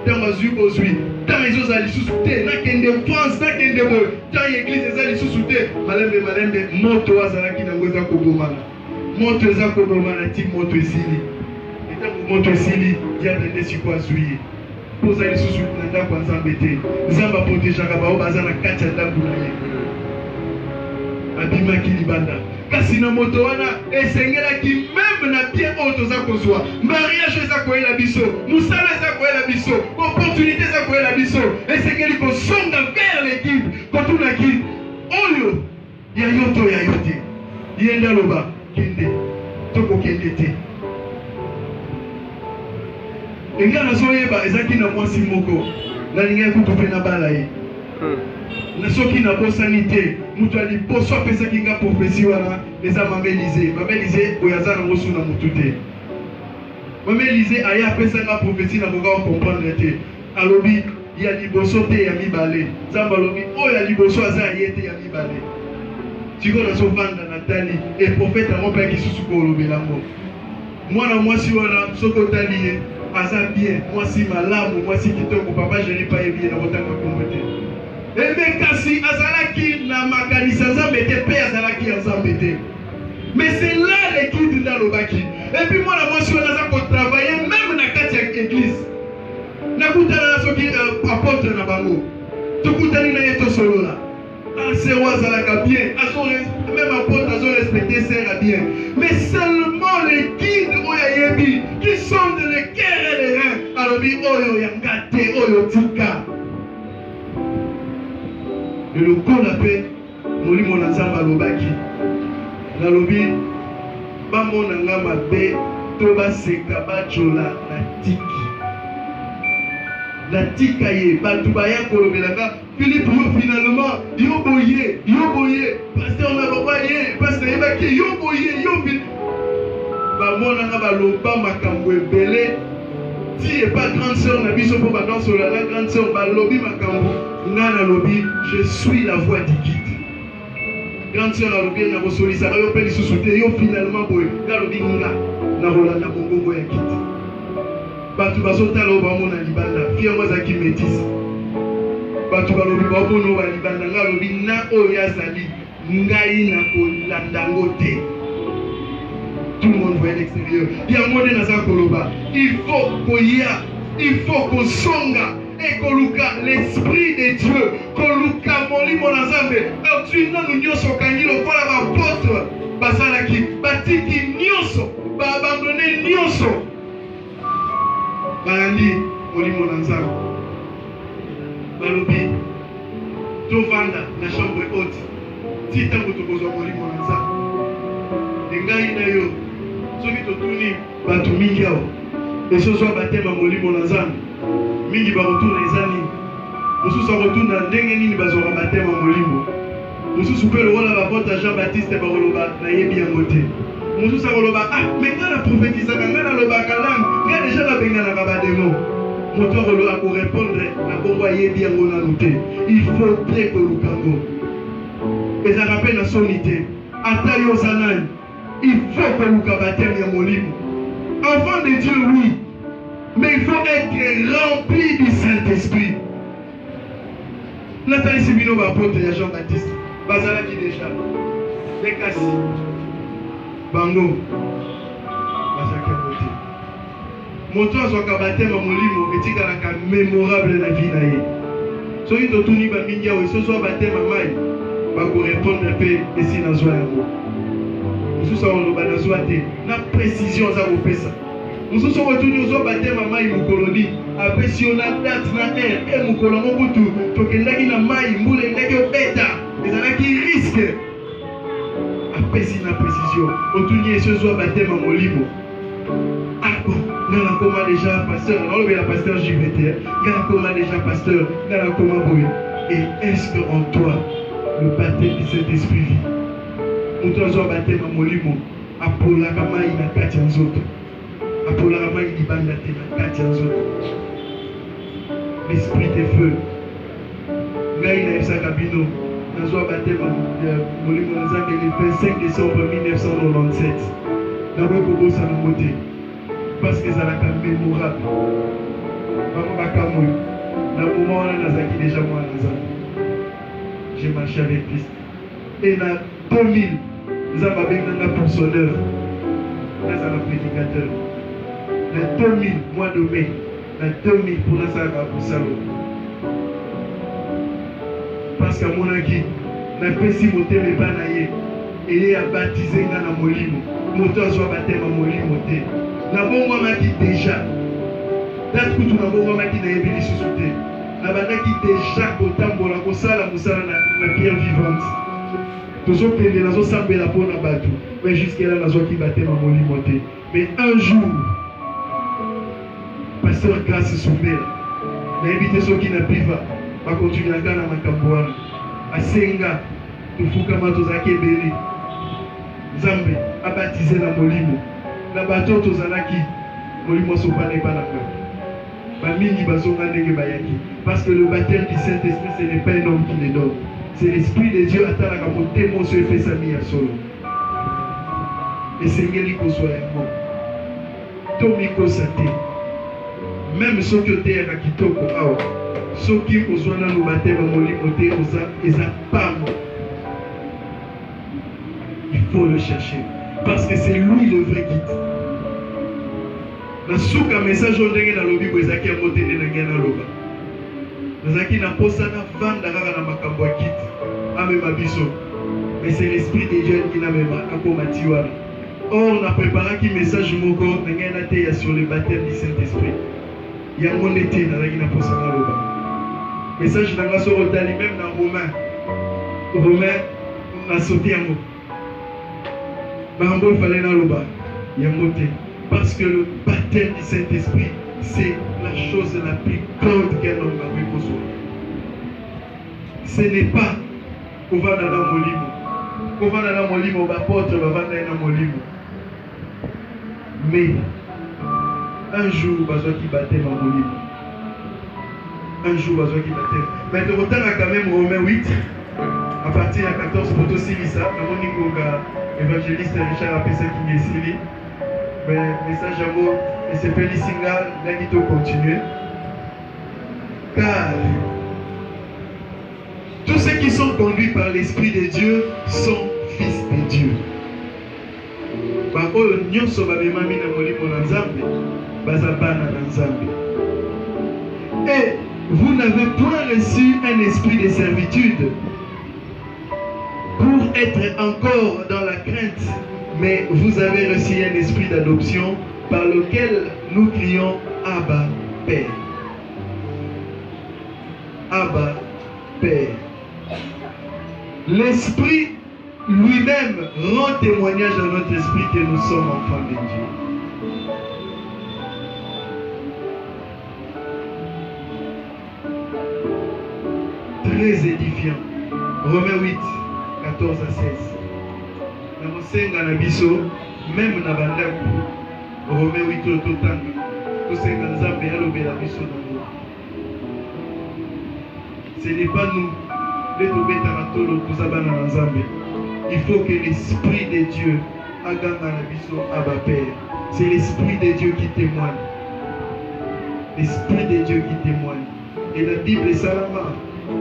Tanga zui bozui. Tanga izo za lisusu te na kende France na kende bo. Tanga église za lisusu te. Malembe moto azalaki na ngoza ko bomana. Moto za ko bomana ti moto esili. Et tant moto esili diable ne si quoi zui. Posa les sous nanda kwa nzambe te. Nzamba protégera ba obaza na kati ya ndako na ye. Abima kilibanda. Kasi na moto wana esengela ki même na bien auto za kozwa. Mariage za koela biso, musala za koela biso, opportunité za koela biso. Esengeli ko songa vers l'équipe. Quand on a qui oyo ya yoto ya yote. Yenda loba kende. Toko kende te. Et quand on a ezaki na mwasi moko na linga kutupe na bala ye na soki na bosanité mutu ali poso pesa kinga prophétie wana eza mamelize oyaza na mosu na mutu te mamelize aya pesa na prophétie na boka comprendre te alobi ya liboso te ya mibale zamba lobi o ya liboso aza yete ya mibale tiko na so vanda natali et prophète amon pa ki susu ko lobela mo Moi, moi, si on a ce qu'on t'a lié, Aza bien, moi, si ma lame, moi, si kitoko, papa, je n'ai pas bien dans votre communauté. Et bien, kasi, Azalaki, na makanisa, Zambete, Pé, Azalaki, Zambete. Mais c'est là l'équipe dans le baki. Et puis, moi, moi, si on a travaillé, même dans la église, na kutana na qui apôtre na bango. Tu kutani na yeto solo là. C'est Azalaka bien, même apôtre, ils ont respecté ça bien. Mais seulement les guides Oyayebi qui sont de le cœur et les reins. Alors, Oyo Yangate, Oyo Tika. Et le coup l'appelle Molimo Nazamba Lobaki. Nalobi, Bambo Nangama Be, Toba Sekaba Chola, la Tiki. La Tika ye, Batubaya Kolobelaka. Philippe, finalement, yo boye, pasteur Nabaye, pasteur Ebaki, yo boye, yo Philippe. Bamona Nabaloba Makambo Ebele. Si et pas grande sœur, Nabiso pour Badan sur la grande sœur, Balobi Makambo, Nana Lobi, je suis la voix du guide. Grande sœur Alobi, Nabo Solisa, yo Peli Sousouté, yo finalement boye, Nalobi Nga, Narola Nabongo Boya Kit. Batu Basota Lobamona Libanda, Fiamwa Zaki Métis. Batu balobi babono balibanda ngalobi na oyazali ngai na kolandango te. Tout le monde voit l'extérieur. Il y a un monde dans sa koloba. Il faut koya, il faut kosonga et koluka l'esprit de Dieu. Koluka moli monazambe. Tu n'as nous nyoso kanilo pour la apôtre. Basalaki batiki nyoso, ba abandonner nyoso. Balandi moli monazambe. Balobi, Tovanda, la chambre haute, si tant que tu poses au molimo na ça. Les gars, il y a ceux qui te tournent, Batu Mingiao, et ce soir, baptême à molimo na ça. Mingi va retourner les années. Nous sommes retournés dans Dengeni, nous sommes baptême à molimo. Nous sommes le rôle à la Jean-Baptiste et Baroloba, naïe bien moté. Nous sommes ah, mais quand la prophétise, quand la lobacalang, il y a déjà la bengana babademo. Moteur pour répondre à Bomboyer bien monanoté. Il faut bien que le Congo. Et ça rappelle la solité. Atayo Zanan. Il faut que le Kabatem Yamolimo. Enfant de Dieu, oui. Mais il faut être rempli du Saint-Esprit. Nathalie Sibino va apôtre Jean-Baptiste. Bazala qui déjà. Bekassi. Bango. Bazaka Boté. Moto azoka batema molimo etika mémorable la vie na ye. Soki totuni ba mingi awe so so batema mai ba ko répondre pe esi na zwa yango. Mususu oloba na zwa te na précision za kopesa. Mususu otuni ozo batema mai mukoloni apesi ona date na heure e mukolo mobutu tokendaki na mai mbule ndaki obeta ezalaki risque. Apesi na précision otuni esi ozo batema molimo. Ako Gana comment déjà pasteur, on le pasteur JVT, Gana comment déjà pasteur, Gana comment boy. Et est-ce que en toi, le baptême du Saint-Esprit vit? Nous avons un baptême à Molimo, Apola Kama il a 4 ans. Apola Kama il a 4 ans. L'esprit des feux. Gaïna Epsa Kabino, nous avons un baptême à Molimo, le 25 décembre 1997. Nous avons un beau salon. Parce que ça n'a pas mémorable. Dans le moment où on a déjà moi, j'ai marché avec Christ. Et dans 2000, nous avons un pourconneur. Nous avons un prédicateur. Dans 2000, mois de mai, dans 2000, pour nous avons un salon. Parce qu'à mon avis, la pessi monté mes banaye et il a baptisé dans Molimo. Moteur soit baptême à Molimo. Na bon mama qui déjà date que tu na bon mama qui na yebili susute na banda qui déjà kotambola kosala musala na pierre vivante toujours pende nazo sambela pona batu mais jusqu'à là nazo ki batema molimo te mais un jour pasteur Grâce Soumela na éviter ceux qui na piva va continuer à gana makambo wana asenga tufukama tozaki ebele Nzambe a baptisé na molimo. Na bateau tozalaki molimo sopana epanaka. Ba mingi bazonga ndenge bayaki. Parce que le baptême du Saint-Esprit, ce n'est pas un homme qui le donne. C'est l'Esprit de Dieu atalaka motemo so efesa mi ya solo. Esengeli kozwa yango. tomikosa te. Même soki oteyaka kitoko awa, soki ozwa nanu batema molimo te, eza pamba. Il faut le chercher parce que c'est lui le vrai guide. Na suka message ondenge na lobi ko ezaki yango te na ngena loba. Nazaki na posa na vanda kaka na makambo ya guide. Amema biso. Mais c'est l'esprit de Dieu qui n'a même pas combattu. Or, on a préparé un message moko sur le baptême du Saint-Esprit. Il y a mon été dans la Guinée pour ça. Message dans la soirée même dans Romain. Romain, on a sauté un mot. Barambo, il fallait dans le bas. Il y a monté. Parce que le baptême du Saint-Esprit, c'est la chose la plus grande qu'un homme a besoin. Ce n'est pas qu'on va dans le molimo. Qu'on va dans le molimo, on va porter, on va dans le molimo. Mais un jour, besoin qui baptême en molimo. Un jour, besoin qui baptême. Mais de retour à quand même Romains 8, à partir de 14, pour aussi ça, dans mon niveau, évangéliste Richard a pensé qu'il est ici. Mais message à vous, et c'est Pélissinga, là qui doit continuer. Car tous ceux qui sont conduits par l'Esprit de Dieu sont fils de Dieu. Et vous n'avez point reçu un esprit de servitude pour être encore dans la crainte, mais vous avez reçu un esprit d'adoption par lequel nous crions Abba, Père. Abba, Père. L'Esprit lui-même rend témoignage à notre esprit que nous sommes enfants de Dieu. Très édifiant. Romains 8, 14 à 16. Namosenga na biso, même na bandaku. Romains 8 ototanga. Tosenga nzambe alobela biso na. Ce n'est pas nous. Il faut que l'Esprit de Dieu c'est l'Esprit de Dieu qui témoigne. L'Esprit de Dieu qui témoigne. Et la Bible est salama.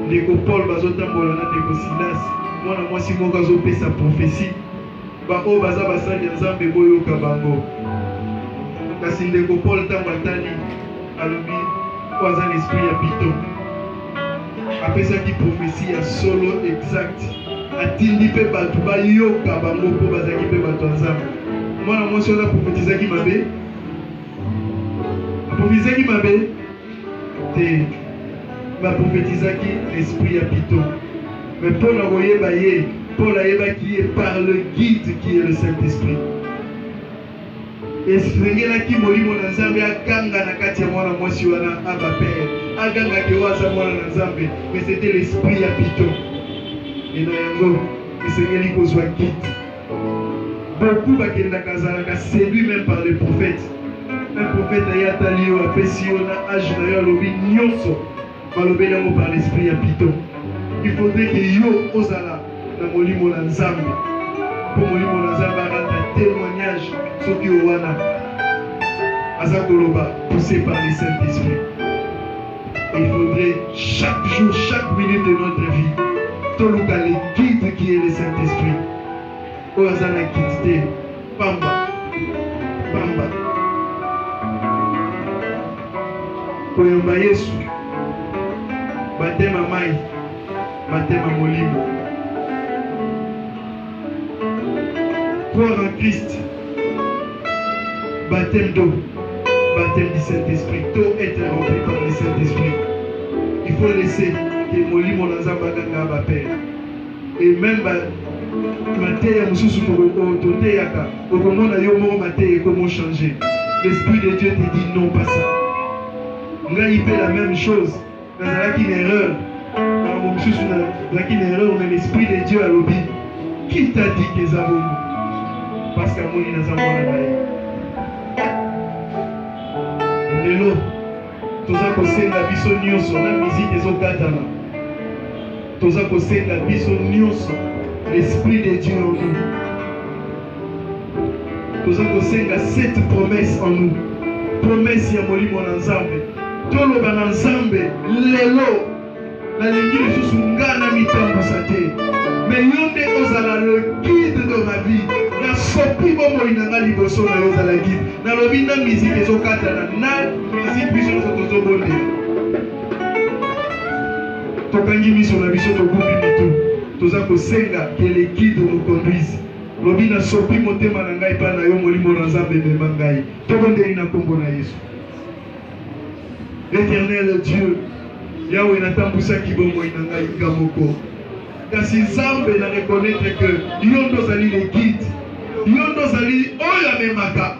Les Paul bazotambola na de Silas. Moi na moi si mon gazo pe sa prophétie. Ba o baza basali nzambe boyo kabango. Kasi ndeko Paul tambatani alobi kwaza l'esprit ya Python. Après ça qui prophétie à solo exact. Atindi pe batu ba yoka bango po bazaki pe batu nzambe. Moi na moi si on a prophétisé qui mabe. Prophétisé qui mabe. Te ma prophétisé qui l'esprit à Python. Mais Paul a voyé baye, Paul a yeba qui est par le guide qui est le Saint-Esprit. Esprit là qui moli mon nzambe akanga na kati ya mwana mwasi wana aba père. Aganga ke waza mwana nzambe, mais c'était l'esprit à Python. Et na yango, esengeli kozwa guide. Beaucoup bakenda kazalaka séduit même par les prophètes. Un prophète ayatali yo apesi yo na âge na yo lobi nyonso. Balobeli yango par l'esprit à Python. Il faudrait que yo ozala na molimo na nzambe. Pour molimo na nzambe arata témoignage soki owana azakoloba poussé par le Saint-Esprit. Il faudrait chaque jour, chaque minute de notre vie, toluka le guide qui est le Saint-Esprit. Ozana guide pamba, pamba. Koyomba Yesu, batema mai, batema molimo. Croire en Christ, baptême d'eau, baptême du Saint-Esprit, tout être rempli par le Saint-Esprit. Il faut laisser que molimo nazamba ganga ba père. Et même mateya mususu tote yaka, okomona yo moko mateya comment changer. L'Esprit de Dieu te dit non pas ça. Il fait la même chose. Dans une erreur, mais l'Esprit de Dieu a l'obéi. Qui t'a dit que ça va? Parce qu'à mon ina zamwana lelo toza kosenga biso nyonso na musique ezokatana. Toza kosenga biso nyonso l'Esprit de Dieu en nous. Nous avons cette promesse en nous. Promesse ya molimo na nzambe. Toloba na nzambe lelo na lingi lisusu nga na mitambusa te. Mais yonde ozala le guide de ma vie. Na sopi bomoi na nga liboso na yo ozala guide. Na lobi na musique ezokatana na musique biso tozobonde. Tokangi miso na biso tobumbi mitu. Toza kosenga que les guides nous conduisent. Lobi na sopi motema na ngai pa na yo molimo na nzambe mema ngai. Tobondeli na kombo na Yesu. Éternel Dieu, Yahweh natambusaki bomoi na ngai ngamoko. Kasi nzambe na reconnaître que yondo zali les guides. Yondo zali oyo amemaka.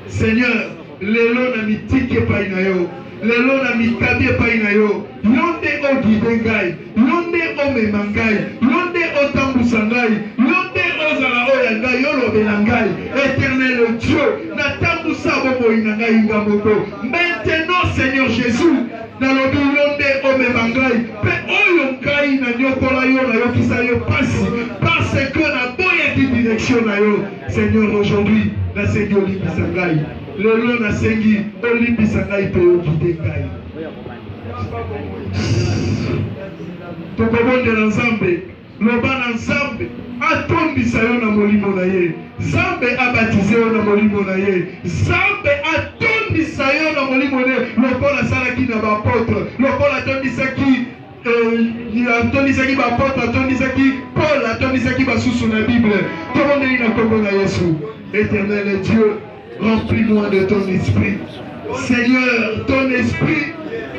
Seigneur, lelo na mitike pai na yo. Lelo na mikabi pai na yo. Yonde o guide ngai. Yonde o mema ngai. Yonde o tambusa ngai. Yonde o zala oya ngai. Yolobe na ngai. Éternel Dieu, natambusa bomoi na ngai ngamoko. Maintenant Seigneur Jésus, na lobi yonde o mema ngai. Pe oyo ngai na nyokola yo na yo kisa yo pasi. Parce que na boya di direction na yo. Seigneur aujourd'hui, na sengi olimbisa ngai. Lelo na sengi olimbisa ngai pe o guide ngai. Tokobonde na nzambe, loba na nzambe, atondisa yo na molimo na ye. Nzambe abatize yo na molimo na ye. Nzambe atondisa yo na molimo na ye. Lokola salaki na bapotre, lokola atondisaki atondisaki bapotre, atondisaki Paul, atondisaki basusu na Bible. Tobondeli na kombo na Yesu. Éternel Dieu, remplis-moi de ton esprit. Seigneur, ton esprit,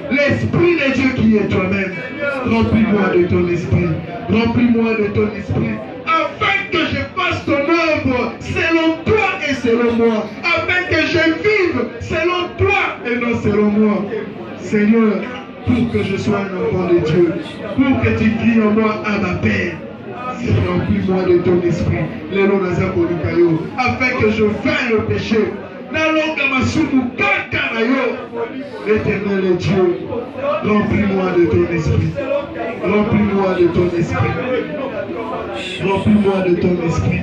l'esprit de Dieu qui est toi-même. Remplis-moi de ton esprit. Remplis-moi de ton esprit. Afin que je fasse ton œuvre selon toi et selon moi. Afin que je vive selon toi et non selon moi. Seigneur, pour que je sois un enfant de Dieu. Pour que tu cries en moi à ma Père. Remplis-moi de ton esprit. Afin que je vainque le péché. Éternel Dieu, remplis-moi de ton esprit. Remplis-moi de ton esprit. Remplis-moi de ton esprit.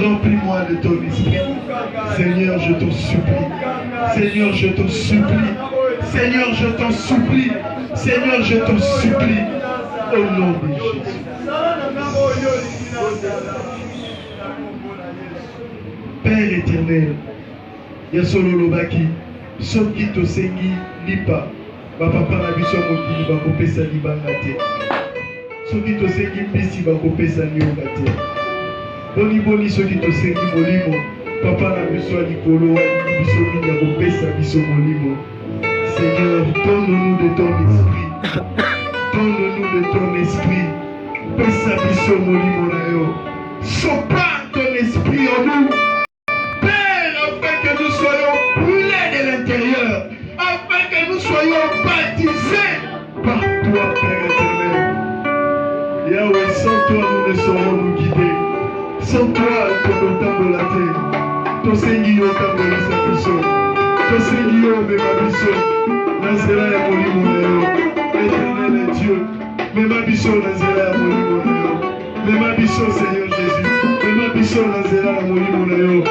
Remplis-moi de ton esprit. Seigneur, je t'en supplie. Seigneur, je t'en supplie. Seigneur, je t'en supplie. Seigneur, je t'en supplie. Au nom de Jésus. Père éternel, Yasolo Lobaki, soki tosengi lipa, papa na biso mokili bakopesa libanga te. Soki tosengi mbisi bakopesa nionga te. Boni soki tosengi molimo, papa na biso likolo biso mingi akopesa biso molimo. Seigneur, donne-nous de ton esprit. Donne-nous de ton esprit. Pesa biso molimo na yo. Sopra ton esprit en nous. Que nous soyons brûlés de l'intérieur, afin que nous soyons baptisés par toi, Père éternel. Yahweh, sans toi, nous ne saurons nous guider. Sans toi, nous ne sommes la terre. Ton Seigneur, nous sommes biso. Ton Seigneur, nous biso. Nazela ya molimo na yo. Éternel Dieu, mema biso nazela ya molimo na yo. Mema biso, Seigneur Jésus. Mema biso nazela ya molimo na yo.